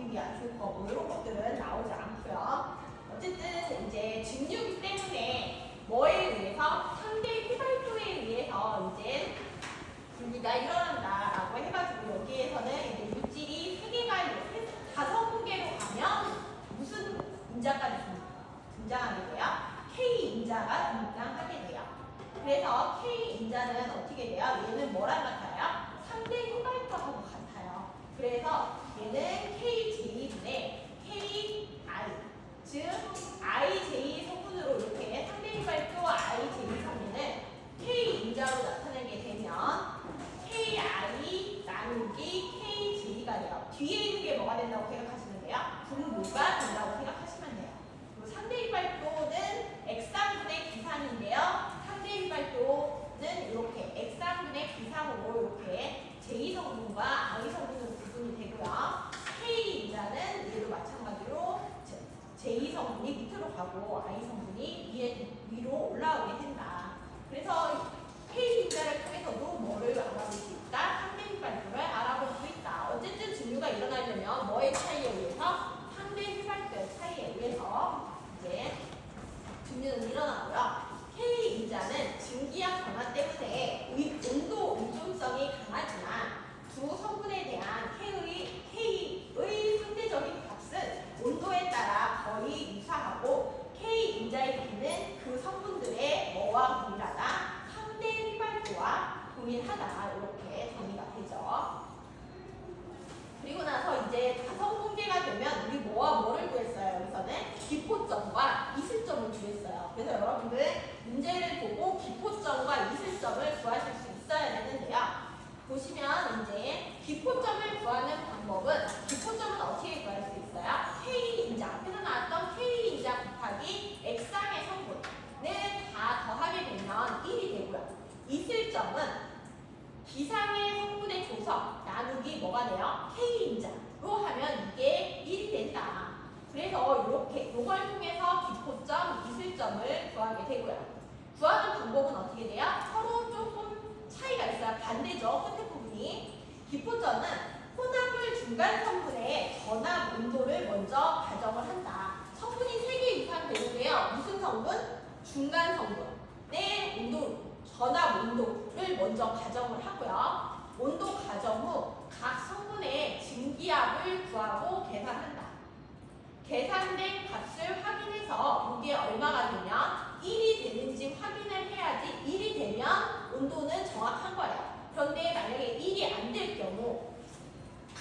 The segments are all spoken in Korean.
보기 안 좋을 거고 이런 것들은 나오지 않고요. 어쨌든 이제 증류기 때문에 뭐에 의해서 상대 휘발도에 의해서 이제 분리가 일어난다라고 해가지고 여기에서는 이제 물질이 3개가 5개로 가면 무슨 인자가 등장하게 돼요? K인자가 등장하게 돼요. 그래서 K인자는 어떻게 돼요? 얘는 뭐랑 같아요? 상대 휘발도하고 같아요. 그래서 얘는 KJ분의 KI, 즉 IJ 성분으로 이렇게 상대 휘발도 IJ 성분을 K인자로 나타내게 되면 KI 나누기 KJ가 돼요. 뒤에 있는 게 뭐가 된다고 생각하시면 돼요? 분모가 된다고 생각하시면 돼요. 그리고 상대 휘발도는 X상분의 기상인데요. 상대 휘발도는 이렇게 X상분의 기상으로 이렇게 J성분과 I성분으로 구분이 되고요. K인자는 얘도 마찬가지로 J성분이 밑으로 가고 I성분이 위로 올라오게 된다. 그래서 K인자를 통해서도 뭐를 알아볼 수 있다? 상대 휘발도를 알아볼 수 있다. 어쨌든 증류가 일어나려면 뭐의 차이에 의해서? 상대 휘발도의 차이에 의해서 이제 증류는 일어나고요. K인자는 증기압 변화 때문에 온도 의존성이 강하지만 두 성분에 대한 K의 상대적인 값은 온도에 따라 거의 유사하고 K인자의 K는 그 성분들의 뭐와 동일하다? 상대 휘발도와 동일하다. 이렇게 정의가 되죠. 그리고 나서 이제 다성공개가 되면 우리 뭐와 뭐를 구했어요? 여기서는 기포점과 이슬점을 구했어요. 그래서 여러분들 문제를 보고 기포점과 이슬점을 구하실 수 있어야 되는데요. 보시면 이제 기포점을 구하는 방법은 기포점은 어떻게 구할 수 있어요? K인자, 앞에서 나왔던 K인자 곱하기 X상의 성분을 다 더하게 되면 1이 되고요. 이슬점은 기상의 성분의 조성 나누기 뭐가 돼요? K인자로 하면 이게 1이 된다. 그래서 이렇게 이걸 통해서 기포점, 이슬점을 구하게 되고요. 구하는 방법은 어떻게 돼요? 서로 조금 차이가 있어요. 반대죠. 끝에 부분이. 기포점은 혼합물 중간 성분의 전압 온도를 먼저 가정을 한다. 성분이 3개 이상 되는데요. 무슨 성분? 중간 성분의 온도, 전압 온도를 먼저 가정을 하고요. 온도 가정 후 각 성분의 증기압을 구하고 계산한다. 계산된 값을 확인해서 이게 얼마가 되면 1이 되는지 확인을 해야지 1이 되면 온도는 정확한 거예요. 그런데 만약에 1이 안 될 경우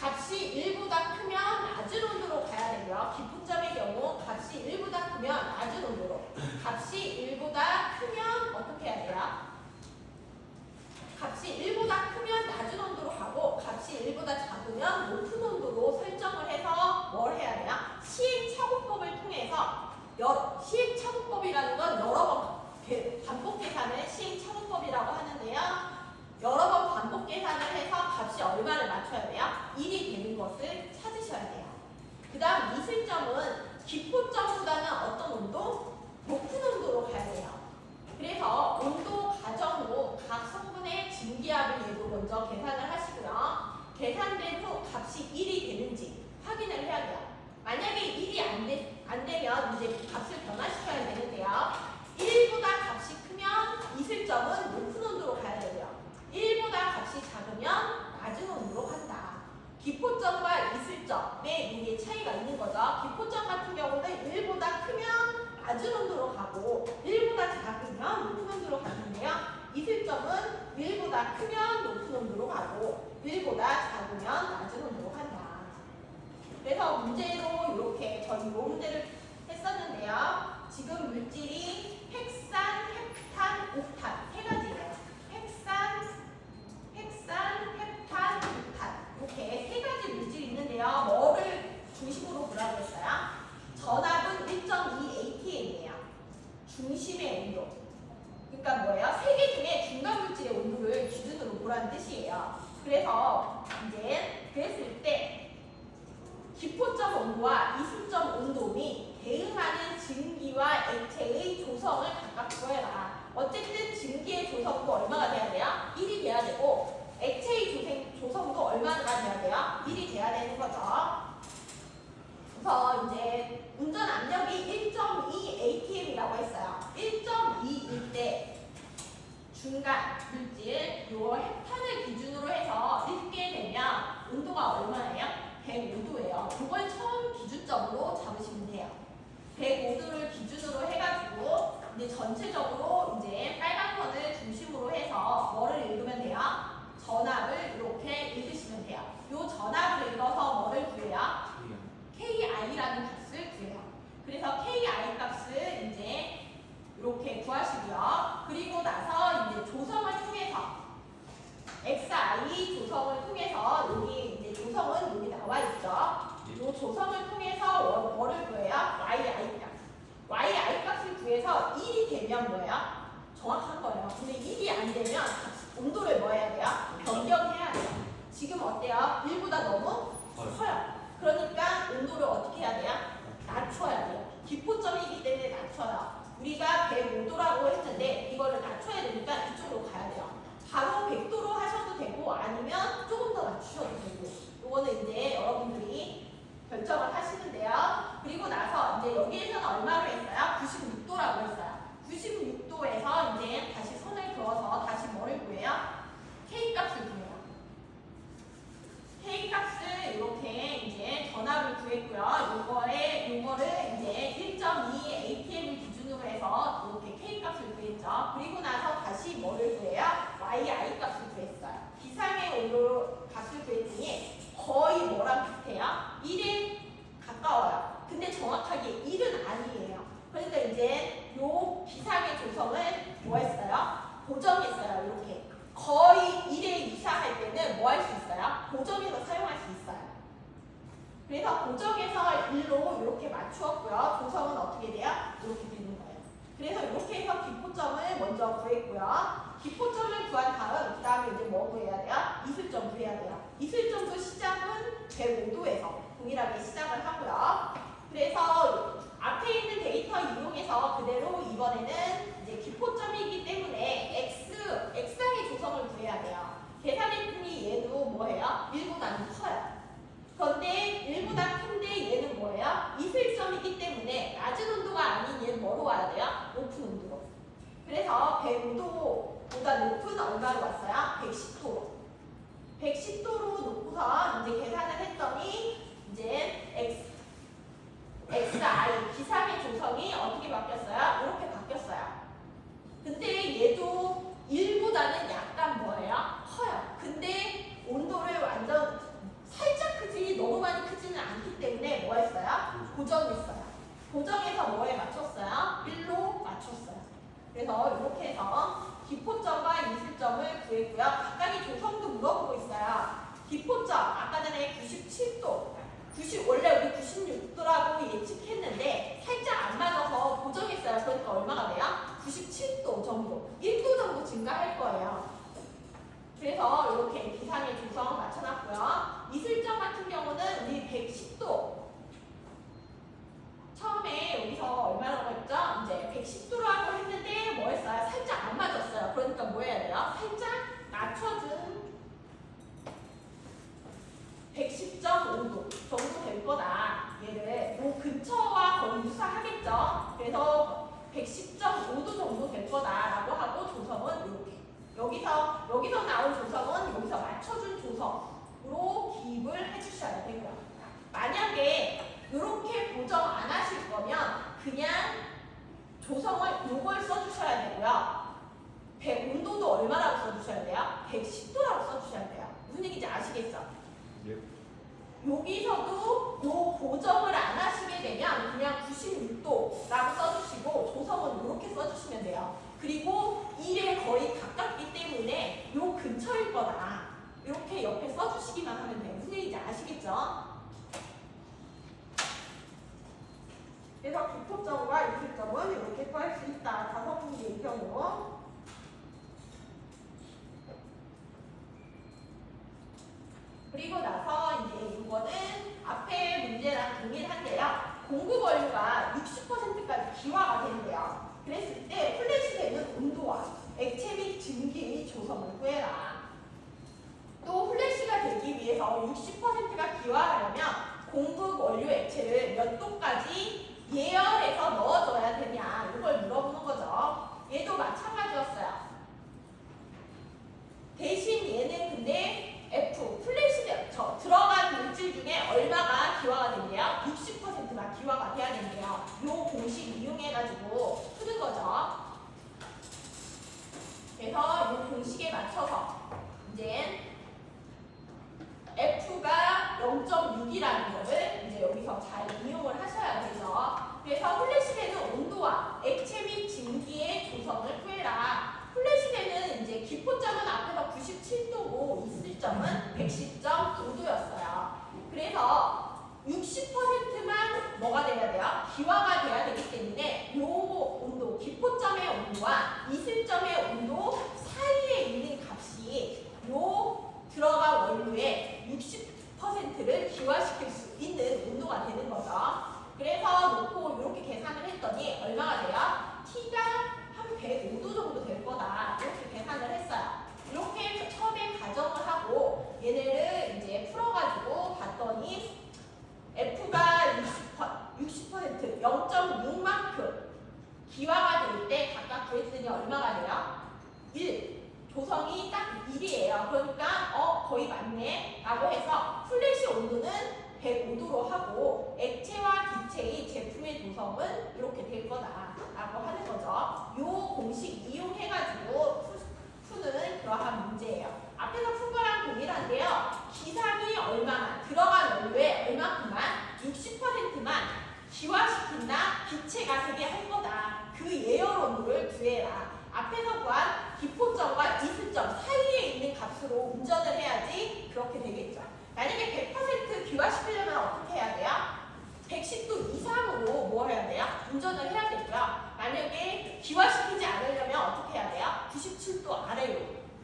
값이 1보다 크면 낮은 온도로 가야 되고요. 기포점의 경우 값이 1보다 크면 낮은 온도로, 값이 1보다 크면 어떻게 해야 돼요? 값이 1보다 크면 낮은 온도로 가고 값이 1보다 작으면 높은 온도로 설정을 해서 뭘 해야 돼요? 시행착오법을 통해서 시행착오법이라는 건 여러 번 반복 계산을 시행착오법이라고 하는데요. 여러 번 반복 계산을 해서 값이 얼마를 맞춰야 돼요? 1이 되는 것을 찾으셔야 돼요. 그 다음 이슬점은 기포점보다는 어떤 온도? 높은 온도로 가야 돼요. 그래서 온도 가정 후 각 성분의 증기압을 얘도 먼저 계산을 하시고요. 계산된 후 값이 1이 되는지 확인을 해야 돼요. 만약에 1이 안 되면 이제 값을 변화시켜야 되는데요. 1보다 값이 크면 이슬점은 높은 온도로 가야 되고요. 1보다 값이 작으면 낮은 온도로 간다. 기포점과 이슬점의 이게 차이가 있는 거죠. 기포점 같은 경우는 1보다 크면 낮은 온도로 가고 1보다 작으면 높은 온도로 가는데요. 이슬점은 1보다 크면 높은 온도로 가고 1보다 작으면 낮은 온도로 간다. 그래서 문제로 이렇게 저희 이 문제를 했었는데요. 지금 물질이 핵산, 헵탄, 옥탄 세 가지예요. 핵산, 헵탄, 옥탄 이렇게 세 가지 물질이 있는데요. 뭐를 중심으로 보라고 했어요? 전압은 1.2 atm이에요. 중심의 온도. 그러니까 뭐예요? 세 개 중에 중간 물질의 온도를 기준으로 보라는 뜻이에요. 그래서 이제 그랬을 때 기포점 온도와 이슬점 온도 및 대응하는 증기와 액체의 조성을 각각 구해라. 어쨌든 증기의 조성도 얼마가 돼야 돼요? 1이 돼야 되고 액체의 조성도 얼마나 돼야 돼요? 1이 돼야 되는 거죠. 기준점으로 잡으시면 돼요. 105도를 기준으로 해가지고 이제 전체적으로 이제 빨간 선을 중심으로 해서 뭐를 읽으면 돼요? 전압을 이렇게 읽으시면 돼요. 이 전압을 읽어서 뭐를 구해요? KI라는 값을 구해요. 그래서 KI 값을 이제 이렇게 구하시고요. 그리고 나서 이제 조성을 통해서 XI 조성을 통해서 여기 이제 조성은 여기 나와 있죠. 이 조성을 통해서 뭐를 구해요? YI 값. YI 값을 구해서 1이 되면 뭐예요? 정확한 거예요. 근데 1이 안 되면 온도를 뭐 해야 돼요? 변경해야 돼요. 지금 어때요? 1보다 너무 커요. 그러니까 온도를 어떻게 해야 돼요? 낮춰야 돼요. 기포점이기 때문에 낮춰요. 우리가 105도라고 했는데 이거를 낮춰야 되니까 이쪽으로 가야 돼요. 바로 100도로 하셔도 되고 아니면 조금 더 낮추셔도 되고 이거는 이제 여러분들이 결정을 하시는데요. 그리고 나서 이제 여기에서는 얼마로 했어요? 96도라고 했어요. 96도에서 이제 다시 선을 그어서 다시 뭐를 구해요? K 값을 구해요. K 값을 이렇게 이제 전압을 구했고요. 요거를 이제 1.2 APM을 기준으로 해서 이렇게 K 값을 구했죠. 그리고 나서 다시 뭐를 구해요? YI 값을 구했어요. 기상의 온도 값을 구했더니 거의 뭐랑 비슷해요? 1에 가까워요. 근데 정확하게 1은 아니에요. 그러니까 이제 요 기상의 조성을 뭐 했어요? 고정했어요. 이렇게. 거의 1에 유사할 때는 뭐 할 수 있어요? 고정해서 사용할 수 있어요. 그래서 고정해서 1로 이렇게 맞추었고요. 조성은 어떻게 돼요? 이렇게 되는 거예요. 그래서 이렇게 해서 기포점을 먼저 구했고요. 기포점을 구한 다음, 그 다음에 이제 뭐 구해야 돼요? 이슬점 구해야 돼요. 이슬점도 시작은 105도에서 동일하게 시작을 하고요. 그래서 앞에 있는 데이터 이용해서 그대로 이번에는 이제 기포점이기 때문에 X상의 조성을 구해야 돼요. 계산했더니 얘도 뭐예요? 1보다는 커요. 그런데 1보다 큰데 얘는 뭐예요? 이슬점이기 때문에 낮은 온도가 아닌 얘는 뭐로 와야 돼요? 높은 온도로. 그래서 105도보다 높은 얼마로 왔어요? 110도로. 110도로 놓고서 이제 계산을 했더니 이제 XI 기상의 조성이 어떻게 바뀌었어요? 이렇게 바뀌었어요. 근데 얘도 1보다는 약간 뭐예요? 커요. 근데 온도를 완전 살짝 크지 너무 많이 크지는 않기 때문에 뭐 했어요? 고정했어요. 고정해서 뭐에 맞췄어요? 1로 맞췄어요. 그래서 이렇게 해서 기포점과 이슬점을 구했고요. 각각의 조성도 물어보고 있어요. 기포점 아까 전에 97도 원래 우리 96도라고 예측했는데 살짝 안 맞아서 고정했어요. 그러니까 얼마가 돼요? 97도 정도, 1도 정도 증가할 거예요. 그래서 이렇게 기상의 조성 맞춰놨고요. 이슬점 같은 경우는 우리 110도 처음에 여기서 얼마라고 했죠? 이제 110도라고 했는데 뭐 했어요? 살짝 안 맞았어요. 그러니까 뭐 해야 돼요? 살짝 낮춰준 110.5도 정도 될 거다. 얘를 뭐 근처와 거의 유사하겠죠. 그래서 110.5도 정도 될 거다라고 하고 조성은 이렇게 여기서 나온 조성은 여기서 맞춰준 조성으로 기입을 해주셔야 되고요. 만약에 이렇게 고정 안 하실 거면 그냥 조성을 요걸 써주셔야 되고요. 온도도 얼마라고 써주셔야 돼요? 110도라고 써주셔야 돼요. 무슨 얘기인지 아시겠죠? 여기서도 요 고정을 안 하시게 되면 그냥 96도라고 써주시고 조성은 이렇게 써주시면 돼요. 그리고 1에 거의 가깝기 때문에 요 근처일 거다. 이렇게 옆에 써주시기만 하면 돼요. 무슨 얘기인지 아시겠죠? 그래서 기포점과 이슬점은 이렇게 구할 수 있다. 5문제의 경우. 그리고 나서 이제 이거는 앞에 문제랑 동일한데요. 공급 원료가 60%까지 기화가 된대요. 그랬을 때 플래시 되는 온도와 액체 및 증기 조성을 구해라. 또 플래시가 되기 위해서 60%가 기화하려면 공급 원료 액체를 몇 도까지 예열해서 넣어줘야 되냐 이걸 물어보는 거죠. 얘도 마찬가지였어요. 대신 얘는 근데 F 플래시 들어간 물질 중에 얼마가 기화가 된대요? 60% 기화가 돼야 된대요. 요 공식 이용해가지고 푸는 거죠. 그래서 요 공식에 맞춰서 이제 F가 0.6이라는 거를 이제 여기서 잘 이용을 하셔야 되죠. 그래서 플래시대는 온도와 액체 및 증기의 조성을 구해라. 플래시대는 이제 기포점은 앞에서 97도고 있을 점은 110.5도였어요. 그래서 60%만 뭐가 돼야 돼요? 기화가 돼야 되기 때문에 요 온도, 기포점의 온도와 이슬점의 온도 사이에 있는 값이 요 들어간 원료의 60%를 기화시킬 수 있는 온도가 되는 거죠. 그래서 놓고 이렇게 계산을 했더니 얼마가 돼요? T가 한 105도 정도 될 거다. 이렇게 계산을 했어요. 이렇게 처음에 가정을 하고 얘네를 이제 풀어가지고 봤더니 F가 60% 0.6만큼 기화가 될 때 각각 구했더니 얼마가 돼요? 1. 조성이 딱 1이에요. 그러니까 거의 맞네 라고 해서 플래시 온도는 105도로 하고 액체와 기체의 제품의 조성은 이렇게 될 거다 라고 하는 거죠. 요 공식 이용해가지고 푸는 그러한 문제예요. 앞에서 푼 거랑 동일한데요. 기상이 얼마만 들어간 원료에 얼마큼만 60%만 기화시킨다 기체가 되게 할 거다. 그 예열 온도를 구해라. 앞에서 구한 기포점과 이슬점 사이에 있는 값으로 운전을 해야지 그렇게 되겠죠. 만약에 100% 기화시키려면 어떻게 해야 돼요? 110도 이상으로 뭐 해야 돼요? 운전을 해야 되고요. 만약에 기화시키지 않으려면 어떻게 해야 돼요? 97도 아래로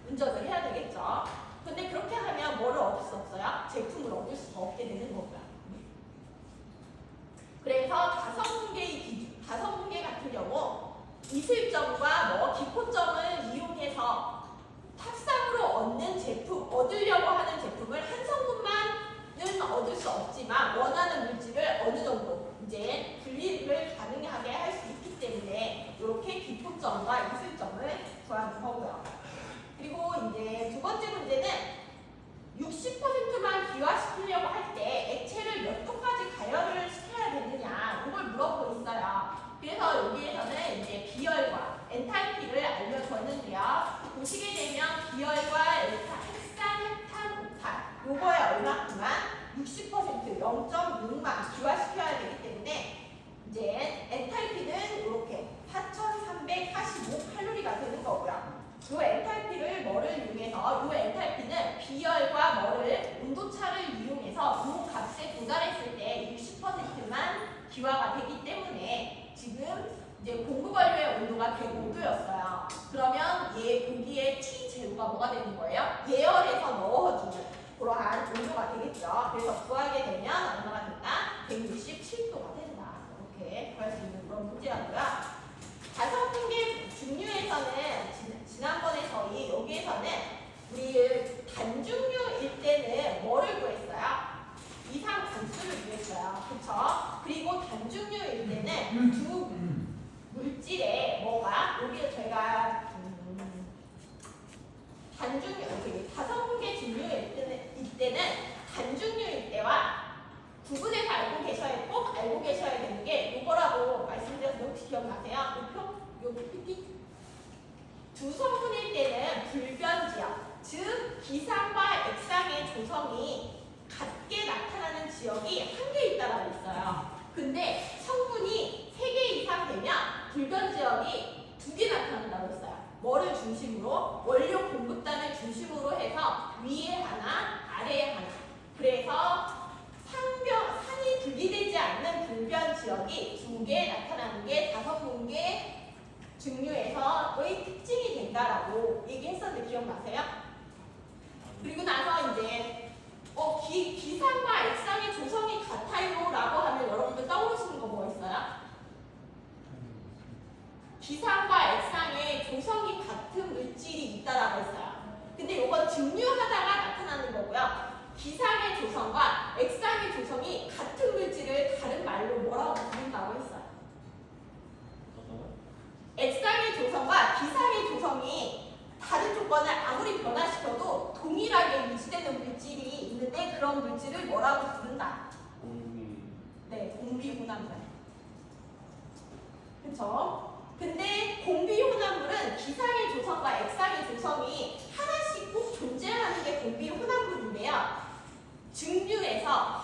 운전을 해야 되겠죠. 근데 그렇게 하면 뭐를 얻을 수 없어요? 제품을 얻을 수가 없게 되는 거고요. 그래서 다섯 분계 같은 경우 이슬점과 기포점을 이용해서 탑상으로 얻으려고 하는 제품을 한 성분만은 얻을 수 없지만 원하는 물질을 어느 정도 이제 분리를 가능하게 할 수 있기 때문에 이렇게 기포점과 이슬점을 구하는 거고요. 그리고 이제 두 번째 문제는 60%만 기화시키려고 할 때 액체를 몇 도까지 가열을 시켜야 되느냐 이걸 물어보고 있어요. 그래서 여기에서는 이제 비열과 엔탈피를 알려줬는데요. 보시게 되면 비열과 핵산, 핵탄, 옥탄 요거에 얼마큼만 60% 0.6만 기화시켜야 되기 때문에 이제 엔탈피는 이렇게 4,345칼로리가 되는 거고요. 이 엔탈피를 뭐를 이용해서 이 엔탈피는 비열과 뭐를 온도차를 이용해서 이 값에 도달했을 때 60%만 기화가 되기 때문에 지금 이제 공급 완료의 온도가 105도였어요. 그러면 여기에 T 제로가 뭐가 되는 거예요? 예열해서 넣어주는 그러한 온도가 되겠죠. 그래서 구하게 되면 얼마가 된다? 167도가 된다. 이렇게 구할 수 있는 그런 문제라고요. 다섯 분계 중류에서는 지난번에 저희 여기에서는 우리 단중류일 때는 뭐를 구했어요? 이상 단수를 구했어요. 그쵸? 그리고 단중류일 때는 두 물질에 뭐가 여기에 저희가 단중류 다섯 분계 중류일 때는 단중류일 때와 구분해서 꼭 알고 계셔야 되는 게 이거라고 말씀드렸는데 혹시 기억나세요? 요 PPT? 두 성분일 때는 불변지역, 즉 기상과 액상의 조성이 같게 나타나는 지역이 한 개 있다고 있어요. 근데 성분이 3개 이상 되면 불변지역이 2개 나타난다고 했어요. 뭐를 중심으로? 원료 공급단을 중심으로 해서 위에 하나, 아래에 하나. 그래서 산이 분리되지 않는 불변 지역이 2개 나타나는 게 다섯 분계 증류에서의 특징이 된다라고 얘기했었는데 기억나세요? 그리고 나서 이제 기상과 액상의 조성이 같아요 라고 하면 여러분들 떠오르시는 거 뭐가 있어요? 기상과 액상의 조성이 같은 물질이 있다라고 했어요. 근데 이건 증류하다가 나타나는 거고요. 기상의 조성과 액상의 조성이 같은 물질을 다른 말로 뭐라고 부른다고 했어요? 액상의 조성과 기상의 조성이 다른 조건을 아무리 변화시켜도 동일하게 유지되는 물질이 있는데 그런 물질을 뭐라고 부른다? 공기. 네, 공비구나. 혼합물. 그쵸? 근데 공비 혼합물은 기상의 조성과 액상의 조성이 하나씩 꼭 존재하는 게 공비 혼합물인데요. 증류에서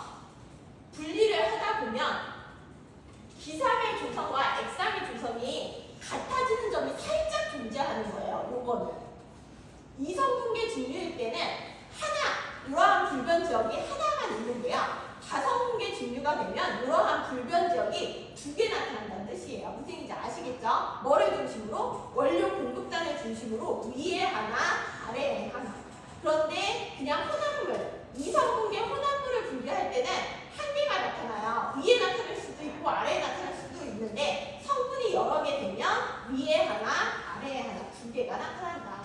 분리를 하다 보면 기상의 조성과 액상의 조성이 같아지는 점이 살짝 존재하는 거예요. 요거는 이성분계 증류일 때는 하나, 이러한 불변 지역이 하나만 있는데요. 다성분계 증류가 되면 이러한 불변 지역이 두 개 나타난다는 뜻이에요. 무슨 얘기인지 아시겠죠? 뭐를 중심으로? 원료 공급단을 중심으로 위에 하나, 아래에 하나. 그런데 그냥 혼합물, 이성분계 혼합물을 분류할 때는 한 개가 나타나요. 위에 나타날 수도 있고 아래에 나타날 수도 있는데 성분이 여러 개 되면 위에 하나, 아래에 하나, 두 개가 나타난다.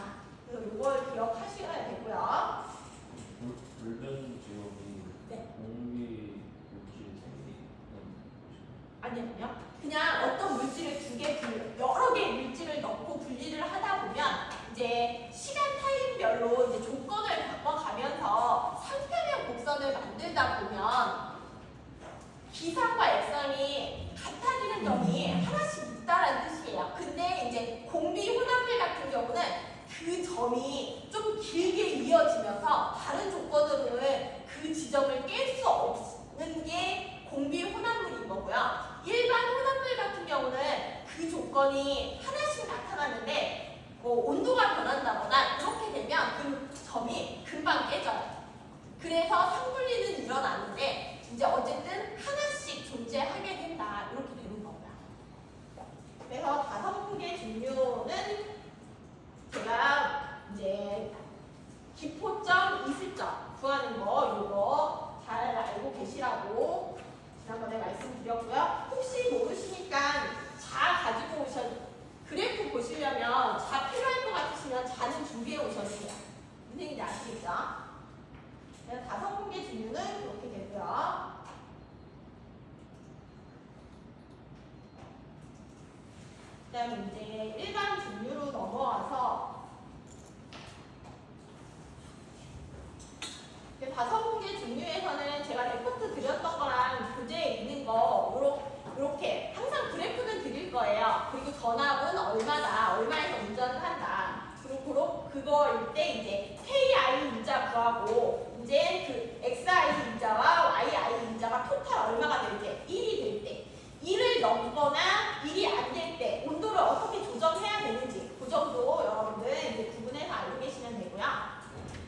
그래서 이걸 기억하셔야 되고요. 불변 지역이 네. 공기 물질 생리는 아니요. 그냥 어떤 물질을 여러 개의 물질을 넣고 분리를 하다 보면 이제 시간 타임별로 이제 조건을 바꿔가면서 상태명 곡선을 만들다 보면 기상과 액상이 같아지는 점이 하나씩 있다라는 뜻이에요. 근데 이제 공비 혼합물 같은 경우는 그 점이 좀 길게 이어지면서 다른 조건으로는 그 지점을 깰 수 없는 게 공비 혼합물인 거고요. 일반 혼합물 같은 경우는 그 조건이 하나씩 나타나는데 온도가 변한다거나 이렇게 되면 그 점이 금방 깨져요. 그래서 상분리는 일어나는데 이제 어쨌든 하나씩 존재하게 된다. 이렇게 되는 겁니다. 그래서 다성분계 증류는 제가 이제 기포점, 이슬점 구하는 거 요거 잘 알고 계시라고 지난번에 말씀드렸고요. 혹시 모르시니까 자 가지고 그래프 보시려면 자 필요할 것 같으시면 자는 준비해 오셔도 돼요. 무슨 얘기인지 아시겠죠? 다성분계 증류는 이렇게 되고요. 그 다음에 이제 일반 증류로 넘어와서 다성분계 증류에서는 제가 레포트 드렸던 거랑 교재에 있는 거 이렇게 항상 그래프는 드릴 거예요. 그리고 전압은 얼마다, 얼마에서 운전을 한다. 그리고 그거일 때 이제 KI 이자 구하고 이제 그 XI 이자와 YI 이자가 토탈 얼마가 될 때, 1이 될 때, 1을 넘거나 1이 안 될 때 온도를 어떻게 조정해야 되는지 그 정도 여러분들 이제 구분해서 알고 계시면 되고요.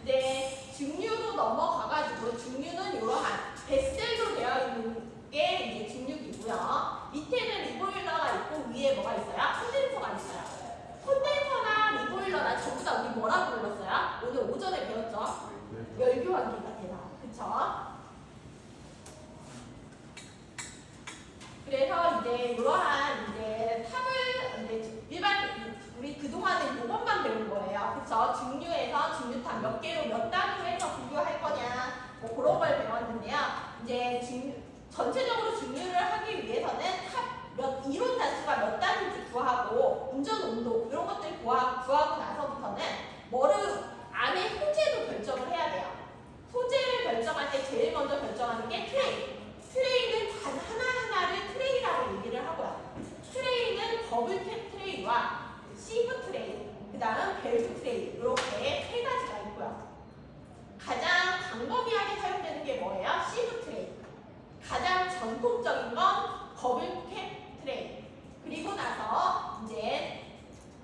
이제 증류로 넘어가가지고 증류는 이러한 뱃셀로 되어 있는 게 이제 증류기고요. 밑에는 리보일러가 있고 위에 뭐가 있어요? 콘덴서가 있어요. 콘덴서나 리보일러나 전부 다 우리 뭐라고 불렀어요? 오늘 오전에 배웠죠? 열교환기가 되나? 그쵸? 그래서 이제 이러한 이제 탑을 이제 일반 우리 그동안은 요것만 배운 거예요. 그쵸? 증류에서 증류탑 몇 개로 몇 단위로 해서 분류할 거냐 뭐 그런 걸 배웠는데요. 이제 전체적으로 증류를 하기 위해서는 이론 단수가 몇 단위인지 구하고 운전 온도 이런 것들 구하고 나서부터는 안에 소재도 결정을 해야 돼요. 소재를 결정할 때 제일 먼저 결정하는 게 트레이. 트레이는 단 하나하나를 트레이라고 얘기를 하고요. 트레이는 버블캡 트레이와 시브 트레이, 그 다음 밸브 트레이 이렇게 세 가지가 있고요. 가장 광범위하게 사용되는 게 뭐예요? 시브 트레이. 가장 전통적인 건 버블캡 트레이. 그리고 나서 이제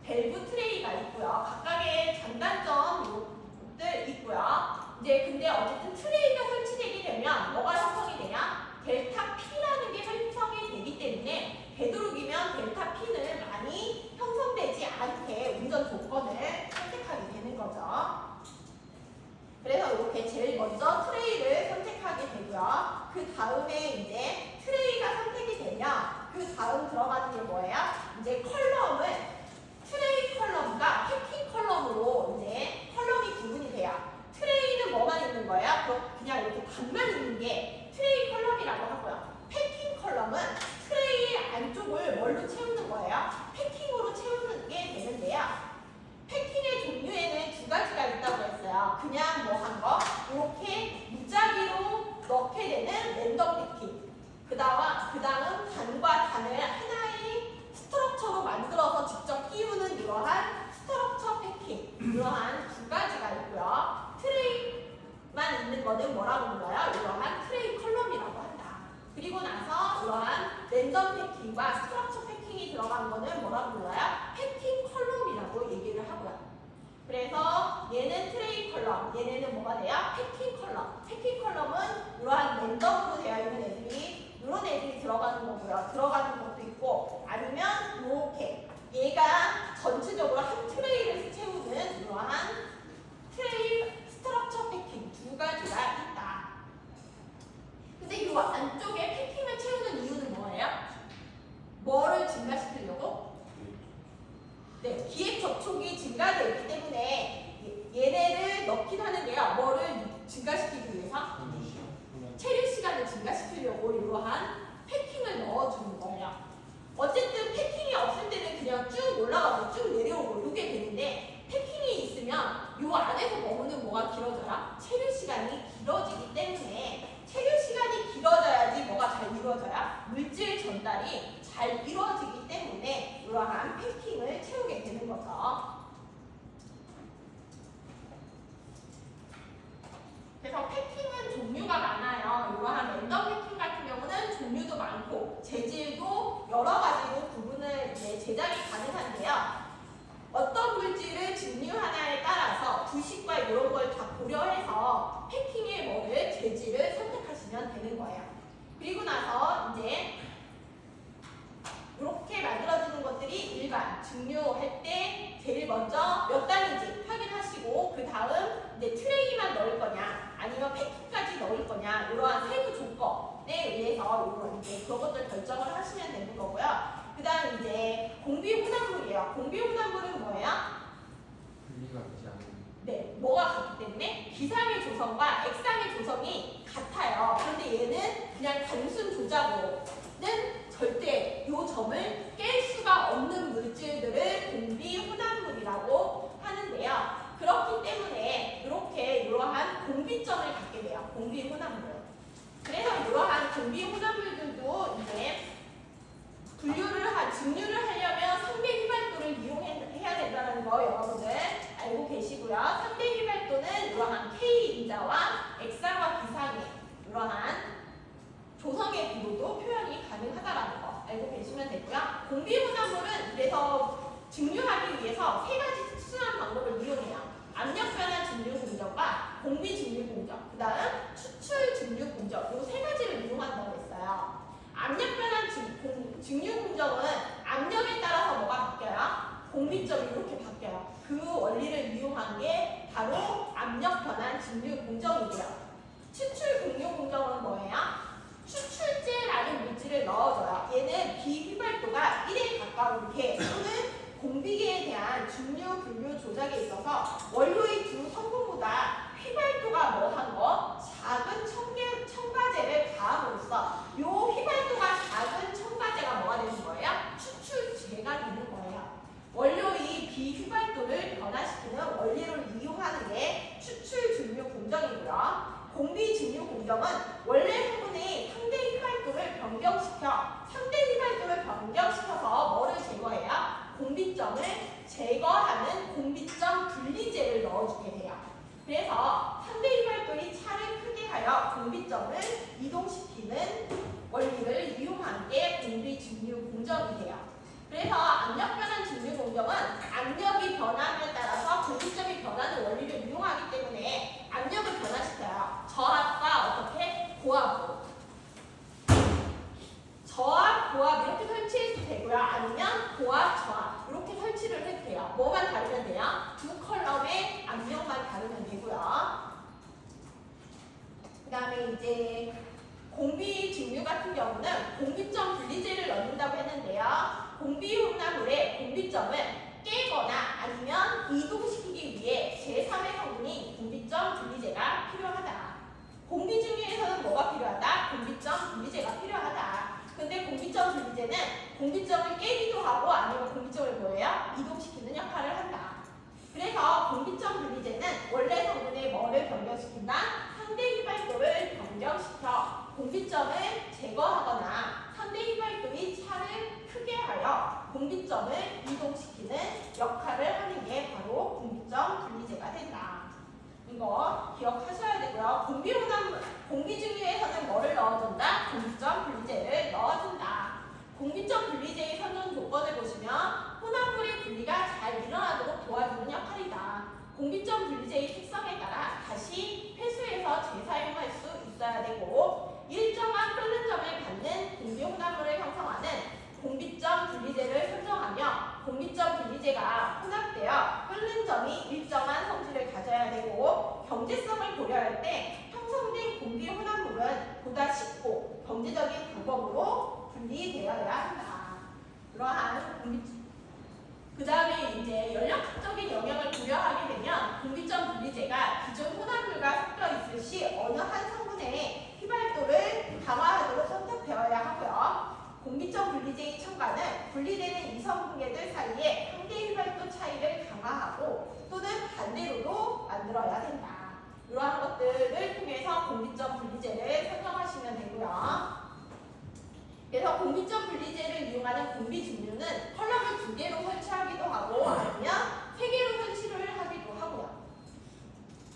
밸브 트레이가 있고요. 각각의 장단점들 있고요. 이제 근데 어쨌든 트레이가 설치되게 되면 뭐가 형성이 되냐? 델타 P라는 게 형성이 되기 때문에 되도록이면 델타 P는 많이 형성되지 않게 운전 조건을 선택하게 되는 거죠. 그래서 이렇게 제일 먼저 트레이를 선택하게 되고요. 그 다음에 이제 트레이가 선택이 되면 그 랜덤 패킹과 스트럭처 패킹이 들어간 거는 뭐라고 불러요? 패킹 컬럼이라고 얘기를 하고요. 그래서 얘는 트레이 컬럼, 얘네는 뭐가 돼요? 패킹 컬럼. 패킹 컬럼은 이러한 랜덤으로 되어 있는 애들이 이런 애들이 들어가는 거고요. 들어가는 것도 있고 아니면 이렇게 얘가 전체적으로 한 트레이를 채우는 이러한 트레이 스트럭처 패킹 두 가지가 있다. 근데 이 안쪽에 패킹을 채우는 이유는 뭐예요? 뭐를 증가시키려고? 네, 기획 접촉이 증가되기 때문에 얘네를 넣긴 하는데요. 뭐를 증가시키기 위해서? 체류 시간을 증가시키려고 이러한 패킹을 넣어주는 거예요. 어쨌든 패킹이 없을 때는 그냥 쭉 올라가고 쭉 내려오고 이게 되는데 패킹이 있으면 이 안에서 머무는 뭐가 길어져요? 체류 시간이 길어지기 때문에 체류 시간이 길어져야지 뭐가 잘 이루어져요? 물질 전달이 잘 이루어지기 때문에 이러한 패킹을 채우게 되는 거죠. 그래서 패킹은 종류가 많아요. 이러한 랜덤 패킹 같은 경우는 종류도 많고 재질도 여러 가지로 구분을 제작이 가능한데요. 어떤 물질을 증류 하나에 따라서 부식과 이런 걸 다 고려해서 패킹의 뭐를 재질을 선택하시면 되는 거예요. 그리고 나서 이제 이렇게 만들어지는 것들이 일반 증류할 때 제일 먼저 몇 단인지 확인하시고 그 다음 이제 트레이만 넣을 거냐 아니면 패킹까지 넣을 거냐 이러한 세부 조건에 의해서 이런 이제 그런 것들 결정을 하시면 되는 거고요. 그 다음 이제 공비 혼합물이에요. 공비 혼합물은 뭐예요? 분리가 되지 않는. 네, 뭐가 같기 때문에 기상의 조성과 액상의 조성이 같아요. 그런데 얘는 그냥 단순 조작으로는 절대 이 점을 깰 수가 없는 물질들을 공비 혼합물이라고 하는데요. 그렇기 때문에 이렇게 이러한 공비점을 갖게 돼요. 공비 혼합물. 그래서 이러한 공비 혼합물들도 이제 증류를 하려면 상대 휘발도를 이용해야 된다는 거 여러분들 알고 계시고요. 상대 휘발도는 이러한 K인자와 액상과 기상의 이러한 조성의 비로도 표현이 가능하다라는 거 알고 계시면 되고요. 공비 혼합물은 그래서 증류하기 위해서 세 가지 특수한 방법을 이용해요. 압력 변환 증류 공정과 공비 증류 공정, 그 다음 추출 증류 공정 이 세 가지를 이용한다고 했어요. 압력 변환 증류 공정은 압력에 따라서 뭐가 바뀌어요? 공비점이 이렇게 바뀌어요. 그 원리를 이용한 게 바로 압력 변환 증류 공정이고요. 추출 증류 공정은 뭐예요? 추출제라는 물질을 넣어줘요. 얘는 비휘발도가 1에 가까운 게 또는 공비계에 대한 증류, 분류 조작에 있어서 원료의 두 성분보다 휘발도가 뭐한 거? 작은 첨가제를 가함으로써 이 휘발도가 작은 첨가제가 뭐가 되는 거예요? 추출제가 되는 거예요. 원료의 비휘발도를 변화시키는 원리를 이용하는 게 추출 증류 공정이고요. 공비 증류 공정은 원래 성분의 상대 휘발도를 변경시켜서 뭐를 제거해요? 공비점을 제거하는 공비점 분리제를 넣어주게 돼요. 그래서 상대 휘발도의 차를 크게 하여 공비점을 이동시키는 원리를 이용한 게 공비 증류 공정이 돼요. 그래서 압력 변환 증류 공정은 압력이 변함에 따라서 공비점이 변하는 원리를 이용하기 때문에 압력을 변화시켜요. 저압과 어떻게? 고압으로. 저압, 고압 이렇게 설치해도 되고요. 아니면 고압, 저압 이렇게 설치를 해도 돼요. 뭐만 다르면 돼요? 두 컬럼의 압력만 다르면 되고요. 그 다음에 이제 공비 증류 같은 경우는 공비점 분리제를 넣는다고 했는데요. 공비 혼합물의 공비점을 깨거나 아니면 이동시키기 위해 제3의 성분인 공비점 분리제가 필요하다. 공비 증류에서는 뭐가 필요하다? 공비점 분리제가 필요하다. 근데 공비점 분리제는 공비점을 깨기도 하고 아니면 공비점을 뭐예요? 이동시키는 역할을 한다. 그래서 공비점 분리제는 원래 성분의 뭐를 변경시킨다? 상대 휘발도를 변경시켜 공비점을 제거하거나 상대 휘발도의 차를 크게 하여 공비점을 이동시키는 역할을 하는 게 바로 공비점 분리제가 된다. 이거 기억하셔야 되고요. 공비 증류에서는 뭐를 넣어준다? 공비점 분리제를 넣어준다. 다시 회수해서 재사용할 수 있어야 되고 일정한 끓는 점을 갖는 공기혼합물을 형성하는 공기점 분리제를 설정하며 공기점 분리제가 혼합되어 끓는 점이 일정한 성질을 가져야 되고 경제성을 고려할 때 형성된 공기혼합물은 보다 쉽고 경제적인 방법으로 분리되어야 한다. 그러한 공기점 그 다음에 이제 연력학적인 영역을 고려하게 되면 공기점 분리제가 기존 혼합물과 섞여 있을 시 어느 한 성분의 휘발도를 강화하도록 선택되어야 하고요. 공기점 분리제의 첨가는 분리되는 이성분계들 사이에 상대 휘발도 차이를 강화하고 또는 반대로도 만들어야 된다. 이러한 것들을 통해서 공기점 분리제를 설정하시면 되고요. 그래서 공기점 분리제를 이용하는 공비 증류는 컬럼을 2개로 설치하기도 하고 아니면 3개로 설치를 하기도 하고요.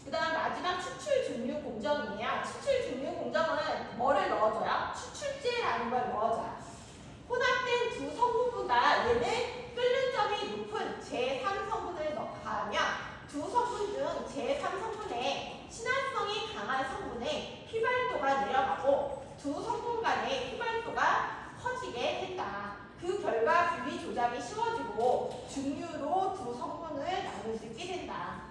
그 다음 마지막 추출 증류 공정이에요. 추출 증류 공정은 뭐를 넣어줘요? 추출제라는 걸 넣어줘요. 혼합된 두 성분보다 얘는 끓는 점이 높은 제3성분을 가하면 두 성분 중 제3성분의 친화성이 강한 성분의 휘발도가 내려가고 두 성분 간의 휘발도가 커지게 된다. 그 결과 분리 조작이 쉬워지고 증류로 두 성분을 나눌 수 있게 된다.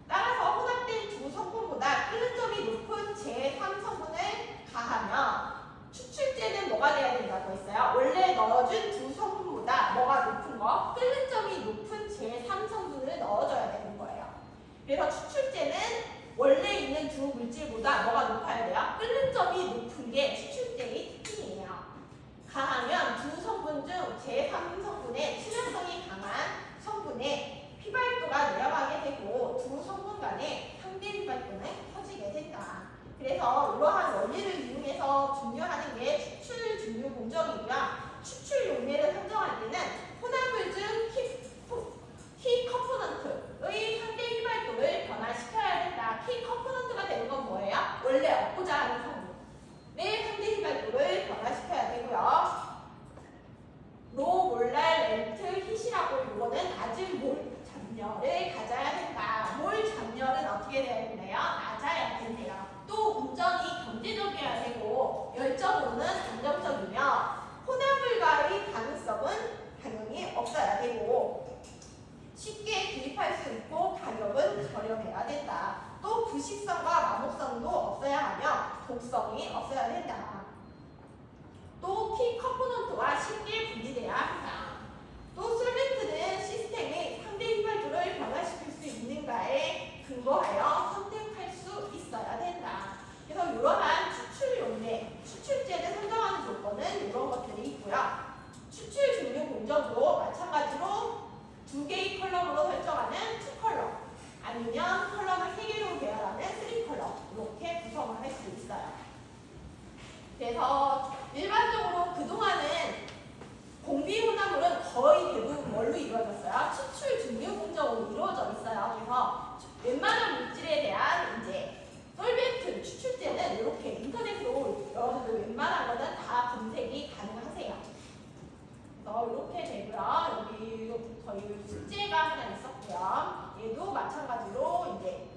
따라서 혼합된 두 성분보다 끓는 점이 높은 제3성분을 가하면 추출제는 뭐가 돼야 된다고 했어요? 원래 넣어준 두 성분보다 뭐가 높은 거? 끓는 점이 높은 제3성분을 넣어줘야 되는 거예요. 그래서 추출제는 원래 있는 두 물질보다 뭐가 높아야 돼요? 끓는 점이 높은 게 추출제의 특징이에요. 가하면 두 성분 중 제3성분의 친화성이 강한 성분의 휘발도가 내려가게 되고 두 성분 간의 상대 휘발도는 커지게 된다. 그래서 이러한 원리를 이용해서 증류하는 게 추출 증류 공정이고요. 추출 용매를 설정할 때는 혼합물 중 키 커포넌트의 상대 휘발도를 변화시켜야 된다. 키 커포넌트가 되는 건 뭐예요? 원래 얻고자 하는 성분의 상대 휘발도를 변화시켜야 되고요. 로 몰랄 렌트 hit이라고 이거는 낮은 몰 잠열을 가져야 된다. 몰 잠열은 어떻게 돼야 되나요? 낮아야 된대요. 또 운전이 경제적이어야 되고 열정으로는 안정적이며 혼합물과의 가능성은 당연히 없어야 되고 쉽게 구입할 수 있고 가격은 저렴해야 된다. 또 부식성과 마모성도 없어야 하며 독성이 없어야 된다. 또 키 컴포넌트와 쉽게 분리돼야 한다. 또 솔벤트는 시스템의 상대 휘발도를 변화시킬 수 있는가에 근거하여 선택할 수 있어야 된다. 그래서 이러한 추출 용매, 추출제를 선정하는 조건은 이런 것들이 있고요. 추출 증류 공정도 마찬가지로 2개의 컬럼으로 설정하는 2컬럼 아니면 컬럼을 3개로 배열하는 3컬럼 이렇게 구성을 할 수 있어요. 그래서 일반적으로 그동안은 공비혼합물은 거의 대부분 뭘로 이루어졌어요? 추출 증류 공정으로 이루어져 있어요. 그래서 웬만한 물질에 대한 이제 솔벤트 추출제는 이렇게 인터넷으로 여러분들 웬만한 거는 다 검색이 가능하세요. 그래서 이렇게 되고요. 여기부터 이 숙제가 하나 있었고요. 얘도 마찬가지로 이제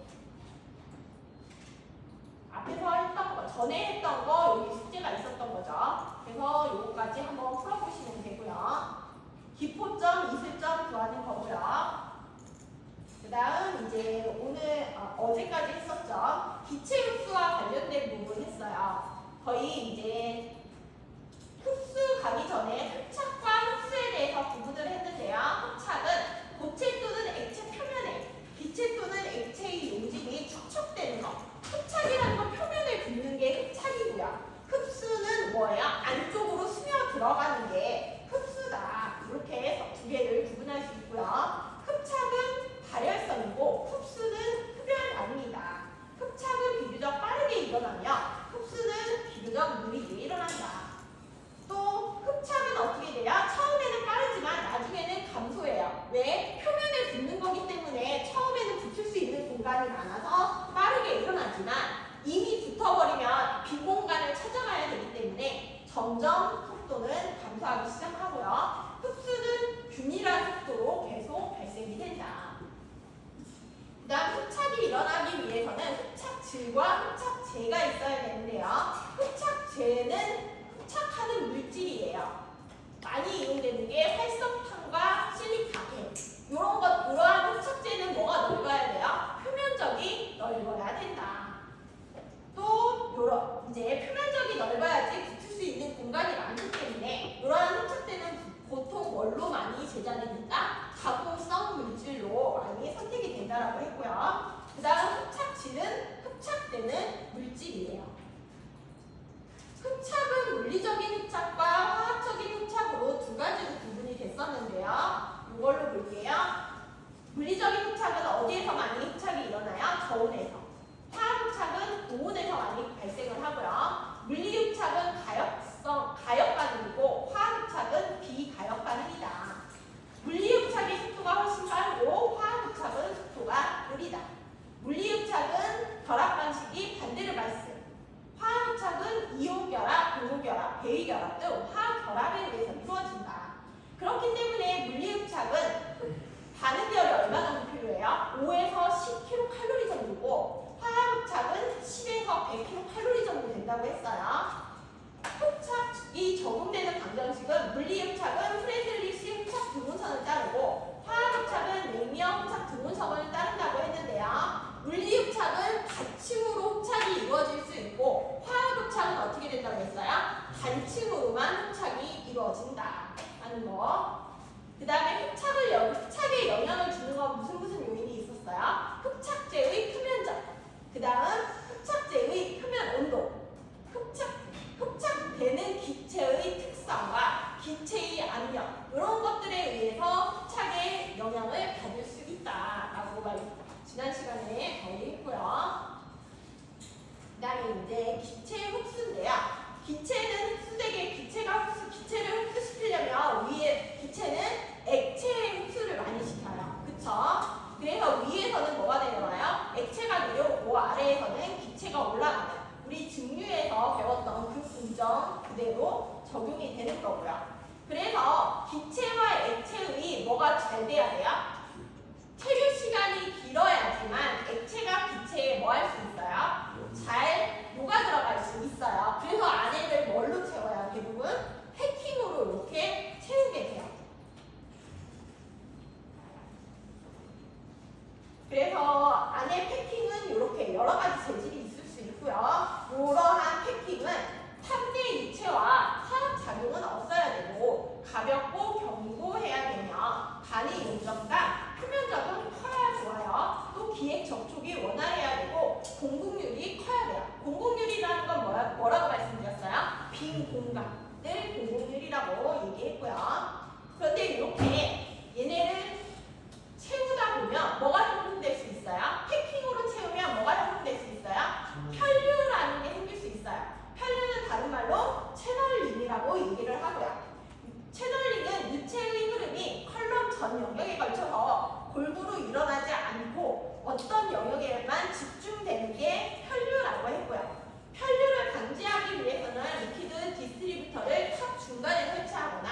앞에서 했던 거, 전에 했던 거 여기 숙제가 있었던 거죠. 그래서 요거까지 한번 풀어보시면 되고요. 기포점, 이슬점 구하는 거고요. 그 다음 이제 오늘 어제까지 했었죠. 기체 흡수와 관련된 부분 했어요. 거의 이제 흡수 가기 전에 흡착과 흡수에 대해서 구분을 했는데요. 흡착은 고체 또는 액체 표면에 기체 또는 액체의 용질이 축적되는 거. 흡착이라는 건 표면을 긁는 게 흡착이고요. 흡수는 뭐예요? 안쪽으로 스며 들어가는 게 흡수다. 이렇게 해서 2개를 구분할 수 있고요. 흡착은 발열성이고 흡수는 흡열 아닙니다. 흡착은 비교적 빠르게 일어나며 흡수는 비교적 느리게 일어난다. 또 흡착은 어떻게 돼요? 처음에는 빠르지만 나중에는 감소해요. 왜? 표면에 붙는 거기 때문에 처음에는 붙을 수 있는 공간이 많아서 빠르게 일어나지만 이미 붙어버리면 빈 공간을 찾아가야 되기 때문에 점점 속도는 감소하기 시작하고요. 흡수는 균일한 속도로 계속 발생이 된다. 그 다음 흡착이 일어나기 위해서는 흡착 흡착질과 흡착제가 있어야 되는데요. 흡착제는 흡착하는 물질이에요. 많이 이용되는 게 활성탄과 실리카겔. 이러한 흡착제는 뭐가 넓어야 돼요? 표면적이 넓어야 된다. 또 이제 표면적이 넓어야지 붙을 수 있는 공간이 많기 때문에 이러한 흡착제는 보통 뭘로 많이 제작이 된다? 가공성 물질로 많이 선택이 된다라고 했고요. 그 다음 흡착질은 흡착되는 물질이에요. 흡착은 물리적인 흡착과 화학적인 흡착으로 두 가지로 구분이 됐었는데요. 이걸로 볼게요. 물리적인 흡착은 어디에서 많이 흡착이 일어나요? 저온에서. 화학 흡착은 고온에서 많이 발생을 하고요. 물리 흡착은 가역 반응이고 화학 흡착은 비가역 반응이다. 물리 흡착의 속도가 훨씬 빠르고 화학 흡착은 속도가 느리다. 물리 흡착은 결합 방식이 반대로 발생. 화학 흡착은 이온 결합, 고무 결합, 배위 결합 등 화학 결합에 의해서 이루어진다. 그렇기 때문에 물리 흡착은 반응열이 얼마나 필요해요? 5에서 10kcal 정도고 화학 흡착은 10에서 100kcal 정도 된다고 했어요. 흡착이 적용되는 방정식은 물리 흡착은 프레들리시 흡착 등분선을 따르고 화학 흡착은 레미어 흡착 등분선을 따른다고 했는데요. 물리 흡착은 다층으로 흡착이 이루어질 수 있고 화학 흡착은 어떻게 된다고 했어요? 단층으로만 흡착이 이루어진다 하는 거. 그 다음에 흡착에 영향을 주는 건 무슨 요인이 있었어요? 흡착제의 표면적, 그 다음 흡착제의 표면 온도, 흡착되는 기체의 특성과 기체의 압력 이런 것들에 의해서 흡착에 영향을 받을 수 있다라고 지난 시간에 정리했고요. 그 다음에 이제 기체의 흡수인데요. 기체는 기체를 흡수시키려면 위에 기체는 액체의 흡수를 많이 시켜요. 그쵸? 그래서 위에서는 뭐가 내려와요? 액체가 내려오고 아래에서는 기체가 올라가는 우리 증류에서 배웠던 그 공정 그대로 적용이 되는 거고요. 그래서 기체와 액체의 뭐가 잘 돼야 돼요? 체류 시간이 길어야지만 액체가 기체에 뭐 할 수 있어요? 잘 녹아 들어갈 수 있어요. 그래서 안에를 뭘로 채워요? 대부분 패킹으로 이렇게 채우게 돼요. 그래서 안에 패킹은 이렇게 여러 가지 재질이 있을 수 있고요. 이러한 패킹은 탐대 유체와 화학 작용은 없어야 되고 가볍고 견고해야 되며 간의 용적과 표면적은 커야 좋아요. 또 기액 접촉이 원활해야 되고 공급률이 커야 돼요. 공급률이라는 건 뭐라고 말씀드렸어요? 빈 공간을 공급률이라고 얘기했고요. 그런데 이렇게 얘네를 채우다 보면 뭐가 형성될 수 있어요? 패킹으로 채우면 뭐가 형성될 수 있어요? 편류라는 게 생길 수 있어요. 편류는 다른 말로 채널링이라고 얘기를 하고요. 채널링은 유체의 흐름이 컬럼 전 영역에 걸쳐서 골고루 일어나지 않고 어떤 영역에만 집중되는 게 편류라고 했고요. 편류를 방지하기 위해서는 리퀴드 디스트리뷰터를 탑 중간에 설치하거나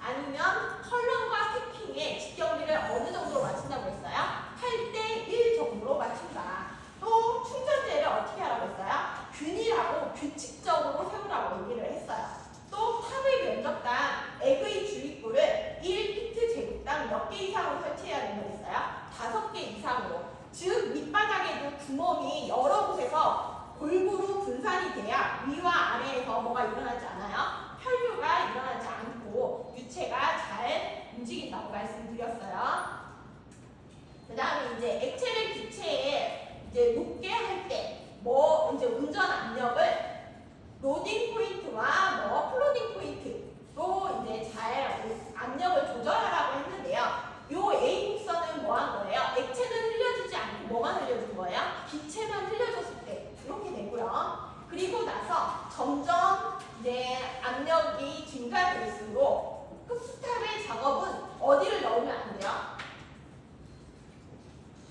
아니면 컬럼과 패킹의 직경비를 어느 정도로 맞춘다고 했어요? 8대1 정도로 맞춘다. 또 충전재를 어떻게 하라고 했어요? 균일하고 규칙적으로 세우라고 얘기를 했어요. 또 탑의 면적당 액의 주입구를 1피트 제곱당 몇 개 이상으로 설치해야 된다고 했어요? 5개 이상으로. 즉 밑바닥에도 구멍이 여러 곳에서 골고루 분산이 돼야 위와 아래에서 뭐가 일어나지 않아요? 편류가 일어나지 않고 유체가 잘 움직인다고 말씀드렸어요. 그 다음에 이제 액체를 기체에 이제 녹게 할 때 뭐 이제 운전 압력을 로딩 포인트와 플로딩 포인트로 이제 잘 압력을 조절하라고 했는데요. 요 A 곡선은 뭐 한 거예요? 액체는 흘려주지 않고 뭐만 흘려준 거예요? 기체만 흘려줬을 때 이렇게 되고요. 그리고 나서 점점 이제 압력이 증가될수록 흡수탑의 작업은 어디를 넣으면 안 돼요?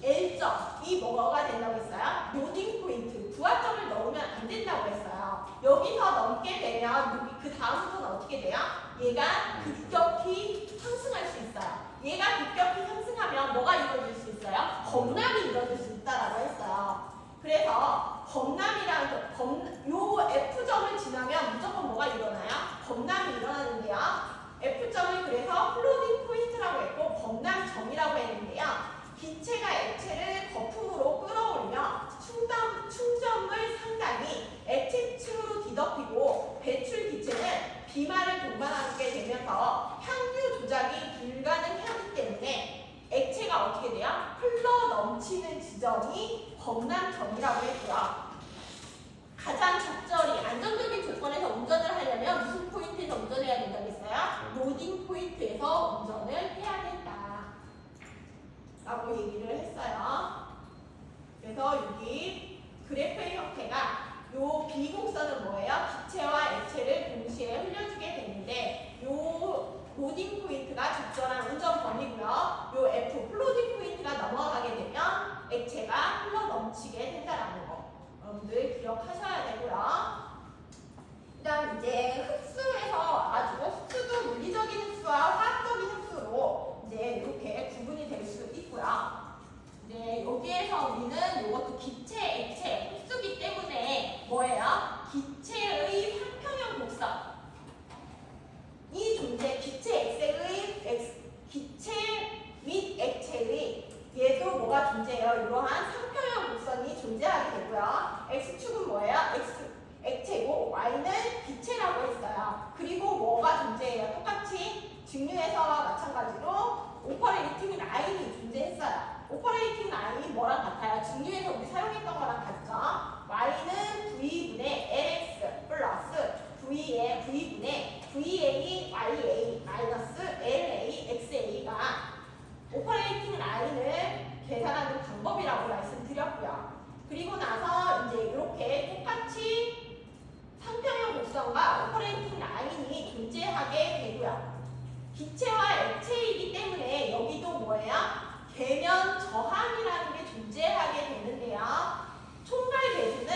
L점이 뭐가 된다고 했어요? 로딩 포인트, 부하점을 넣으면 안 된다고 했어요. 여기서 넘게 되면 그 다음부터는 어떻게 돼요? 얘가 급격히 상승할 수 있어요. 얘가 급격히 상승하면 뭐가 이루어질 수 있어요? 범람이 이루어질 수 있다라고 했어요. 그래서 요 F점을 지나면 무조건 뭐가 일어나요? 범람이 일어나는데요. F점을 그래서 플로팅 포인트라고 했고 범람점이라고 했는데요. 기체가 액체를 거품으로 끌어올려 충전물 상단이 액체층으로 뒤덮이고 배출 기체는 비말을 동반하게 되면서 향유 조작이 불가능하기 때문에 액체가 어떻게 돼요? 흘러 넘치는 지점이 범람점이라고 했고요. 가장 적절히 안정적인 조건에서 운전을 하려면 무슨 포인트에서 운전해야 된다고 했어요? 로딩 포인트에서 운전을 해야 된다 라고 얘기를 했어요. 그래서 여기 그래프의 형태가 요 B곡선은 뭐예요? 기체와 액체를 동시에 흘려주게 되는데 요 로딩 포인트가 적절한 운전 범위고요. 요 F 플로딩 포인트가 넘어가게 되면 액체가 흘러 넘치게 된다라는 거 여러분들 기억하셔야 되고요. 그다음 이제 흡수에서 와가지고 흡수도 물리적인 흡수와 화학적인 흡수로 이제 이렇게 구분이 될 수 있고요. 네, 여기에서 우리는 이것도 기체, 액체, 흡수기 때문에 뭐예요? 기체의 한평형 곡선. 이 존재, 기체 및 액체의 얘도 뭐가 존재해요? 이러한 상평형 곡선이 존재하게 되고요. X축은 뭐예요? 액체고 Y는 기체라고 했어요. 그리고 뭐가 존재해요? 똑같이 직류에서와 마찬가지로 오퍼레이팅 라인이 존재했어요. 오퍼레이팅 라인이 뭐랑 같아요? 직류에서 우리 사용했던 거랑 같죠? Y는 V분의 LX 플러스 V분의 VA, YA 마이너스 LA, XA가 오퍼레이팅 라인을 계산하는 방법이라고 말씀드렸고요. 그리고 나서 이제 이렇게 똑같이 상평형 곡선과 오퍼레이팅 라인이 존재하게 되고요. 기체와 액체이기 때문에 여기도 뭐예요? 계면 저항이라는 게 존재하게 되는데요. 총괄 배수는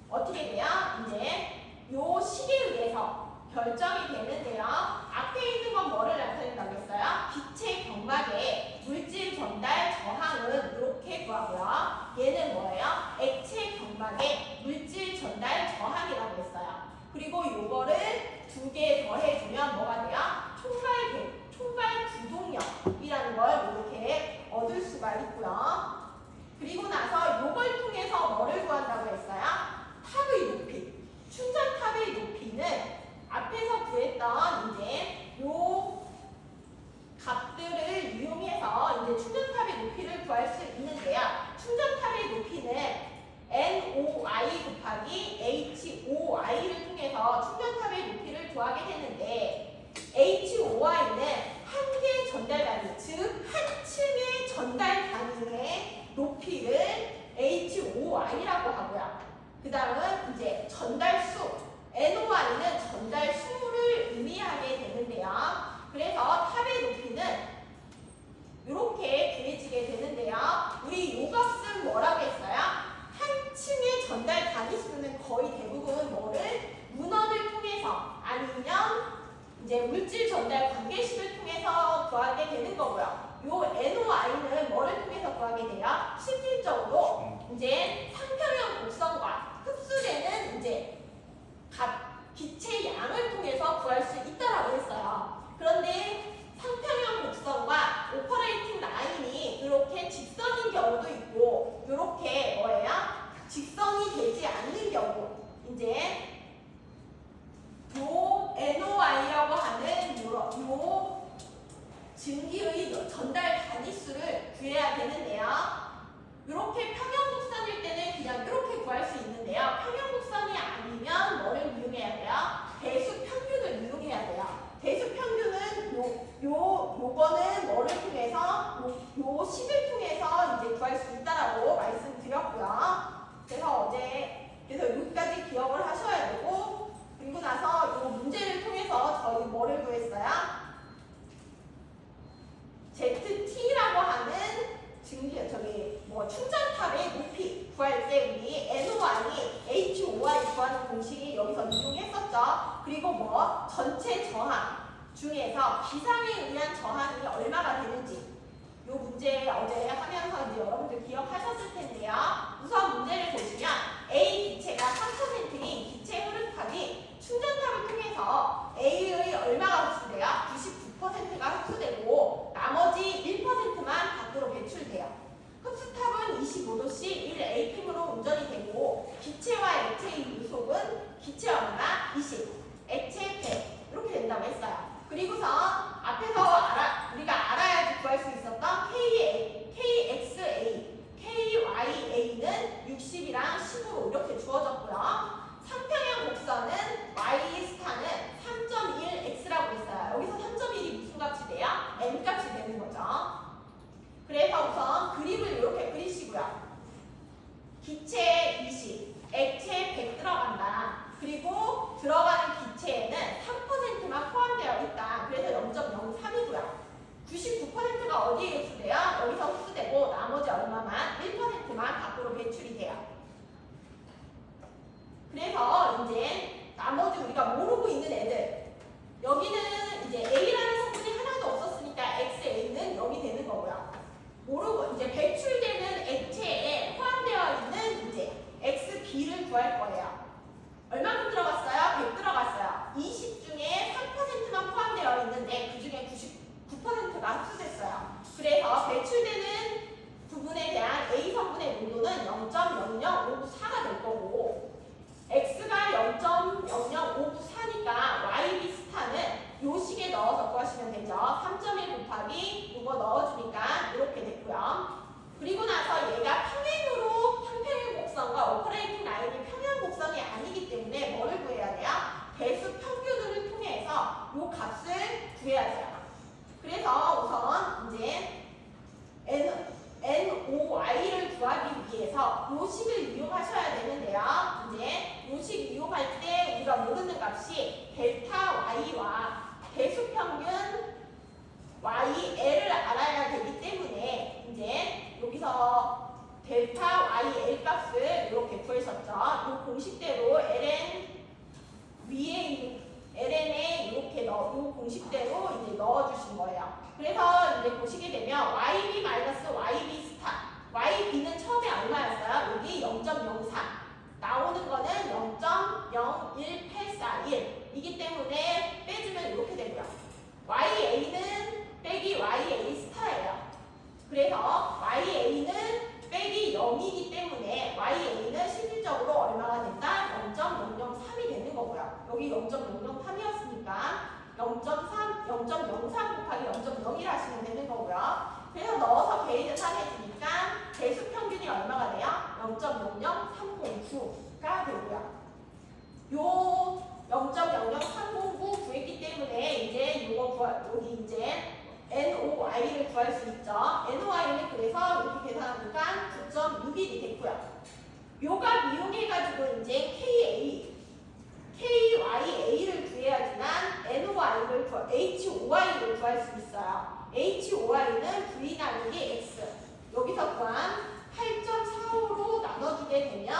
어떻게 돼요? 이제 요 식에 의해서 결정이 되는데요. 앞에 있는 건 뭐를 나타낸다고 했어요? 기체 경막의 물질 전달 저항은 이렇게 구하고요. 얘는 뭐예요? 액체 경막의 물질 전달 저항이라고 했어요. 그리고 요거를 두 개 더해주면 뭐가 돼요? 총괄 구동력이라는 걸 이렇게 얻을 수가 있고요. 그리고 나서 요걸 통해서 뭐를 구한다고 했어요? 탑의 높이. 충전탑의 높이는 앞에서 구했던 이제 요 값들을 이용해서 이제 충전탑의 높이를 구할 수 있는데요. 충전탑의 높이는 NOI 곱하기 HOI를 통해서 충전탑의 높이를 구하게 되는데 HOI는 한 개의 전달 단위, 즉 한 층의 전달 단위의 높이를 HOI라고 하고요. 그 다음은 이제 전달수, NOI는 전달수를 의미하게 되는데요. 그래서 탑의 높이는 이렇게 구해지게 되는데요. 우리 요 값은 뭐라고 했어요? 한 층의 전달 단위수는 거의 대부분 뭐를 문헌을 통해서 아니면 이제 물질 전달 관계식을 통해서 구하게 되는 거고요. 요 NOI는 뭐를 통해서 구하게 돼요? 실질적으로 이제 상평형 곡선과 흡수되는 이제 기체 양을 통해서 구할 수 있다라고 했어요. 그런데 상평형 곡선과 오퍼레이팅 라인이 이렇게 직선인 경우도 있고 이렇게 뭐예요? 직선이 되지 않는 경우 이제 요 NOI라고 하는 요 증기의 전달 단위수를 구해야 되는데요. 이렇게 평형곡선일 때는 그냥 이렇게 구할 수 있는데요. 평형곡선이 아니면 뭐를 이용해야 돼요? 대수평균을 이용해야 돼요. 대수평균은 요거는 뭐를 통해서 요 식을 통해서 이제 구할 수 있다라고 말씀드렸고요. 그래서 여기까지 기억을 하셔야 되고 그리고 나서 요 문제를 통해서 저희 뭐를 구했어요? ZT라고 하는 충전탑의 높이 구할 때 우리 NOI, HOI 구하는 공식이 여기서 이용했었죠. 그리고 전체 저항 중에서 기상에 의한 저항이 얼마가 되는지 요 문제 어제 하면서 이제 여러분들 기억하셨을 텐데요. 우선 문제를 보시면 A 기체가 3%인 기체 흐름탑이 충전탑을 통해서 A의 얼마가 흡수돼요? 99%가 흡수되고 나머지 1%만 밖으로 배출돼요. 흡수탑은 25도씨 1APM으로 운전이 되고 기체와 액체의 유속은 기체 얼마? 20, 액체 100 이렇게 된다고 했어요. 그리고서 앞에서 우리가 알아야지 구할 수 있었던 KXA, KYA는 60이랑 10으로 이렇게 주어졌고요. 상평형 곡선은 Y 스타는 3.1X라고 했어요. 여기서 3.1이 무슨 값이 돼요? M 값이 되는 거죠. 그래서 우선 그림을 이렇게 그리시고요. 기체 20, 액체 100 들어간다. 그리고 들어가는 기체에는 3%만 포함되어 있다. 그래서 0.03이고요. 99%가 어디에 흡수돼요? 여기서 흡수되고 나머지 얼마만? 1%만 밖으로 배출이 돼요. 그래서 이제 나머지 우리가 모르고 있는 애들 여기는 이제 A라는 성분이 하나도 없었으니까 XA는 0이 되는 거고요. 모르고 이제 배출되는 액체에 포함되어 있는 이제 XB를 구할 거예요. 얼마큼 들어갔어요? 100 들어갔어요. 20 중에 3%만 포함되어 있는데 그 중에 99%가 흡수됐어요. 그래서 배출되는 부분에 대한 A 성분의 농도는 0.00594가 될 거고 X가 0.00594니까 YB 스타는 요 식에 넣어서 구하시면 되죠. 3.1 곱하기 이거 넣어주니까 이렇게 됐고요. 그리고 나서 얘가 평행 곡선과 오퍼레이팅 라인이 평행 곡선이 아니기 때문에 뭐를 구해야 돼요? 배수 평균을 통해서 요 값을 구해야 돼요. 그래서 우선 이제 NOY를 구하기 위해서 요 식을 이용하셔야 되는데요. 이제 요 식 이용할 때 우리가 모르는 값이 델타 Y와 배수 평균 YL을 알아야 되기 때문에 이제 여기서 델타 YL 값을 이렇게 구하셨죠. 이 공식대로 LN 위에 LN에 이렇게 이 공식대로 이제 넣어주신 거예요. 그래서 이제 보시게 되면 YB 마이너스 YB 스타 YB는 처음에 얼마였어요? 여기 0.04 나오는 거는 0.01841 이기 때문에 빼주면 이렇게 되고요. YA는 빼기 YA 스타예요. 그래서 YA는 빼기 0이기 때문에 YA는 실질적으로 얼마가 된다? 0.003이 되는 거고요. 여기 0.003이었으니까 0.03 곱하기 0.01 하시면 되는 거고요. 그래서 넣어서 계산해주니까 배수 평균이 얼마가 돼요? 0.00309가 되고요. 요 0.00309 구했기 때문에 이제 여기 이제 NOY를 구할 수 있죠. NOY는 그래서 이렇게 계산하니까 9.61이 됐고요. 요가 이용해가지고 이제 KYA를 구해야지만 HOY를 구할 수 있어요. HOY는 V 나누기 X. 여기서 구한 8.45로 나눠주게 되면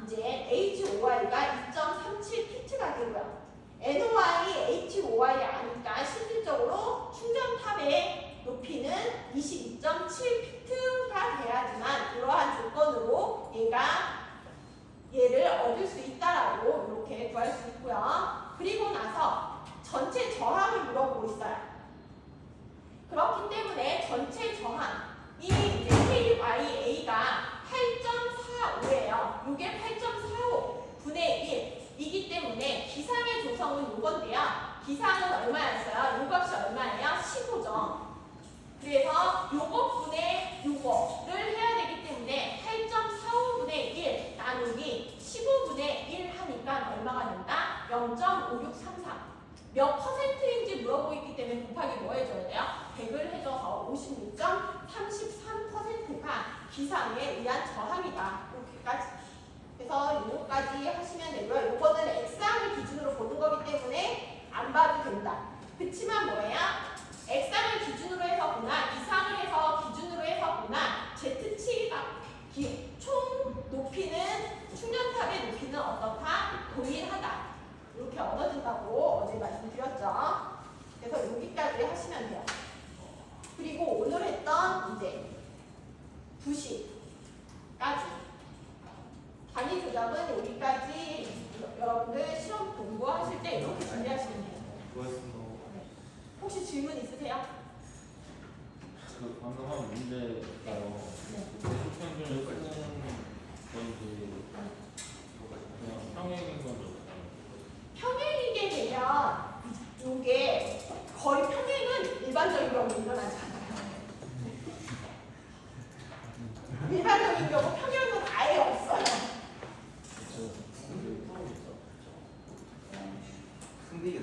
이제 HOY가 2.37피트가 되고요. NOY, HOY 아니까 실질적으로 충전탑의 높이는 22.7피트가 돼야지만 이러한 조건으로 얘를 얻을 수 있다라고 이렇게 구할 수 있고요. 그리고 나서 전체 저항을 물어보고 있어요. 그렇기 때문에 전체 저항이 이제 KYA가 8.45예요. 이게 8.45 분의 1이기 때문에 기상의 조성은 요건데요. 기상은 얼마였어요? 요 값이 얼마예요? 15죠. 그래서 요거 분의 요거를 해야 되기 때문에 8.45분의 1 나누기 15분의 1 하니까 얼마가 된다? 0.5633. 몇 퍼센트인지 물어보고 있기 때문에 곱하기 뭐 해줘야 돼요? 100을 해줘서 56.33%가 기상에 의한 저항이다. 이렇게까지. 그래서 요거까지 하시면 되고요. 요거는 X항을 기준으로 보는 거기 때문에 안 봐도 된다. 그치만 뭐예요? X항을 기준으로 해서 보나 기상을 해서 기준으로 해서 보나 Z7가 총 높이는 충전탑의 높이는 어떻다? 동일하다. 이렇게 얻어진다고 어제 말씀드렸죠. 그래서 여기까지 하시면 돼요. 그리고 오늘 했던 질문 있으세요? 그 방금 한 문제가요. 네. 대수평균을 쓰는 건지 그냥 평행인 건지 어떨까요? 평행이게 되면 이게 거의 평행은 일반적인 경우 일어나지 않아요. 일반적인 경우 평행은 아예 없어요. 그쵸. 승리가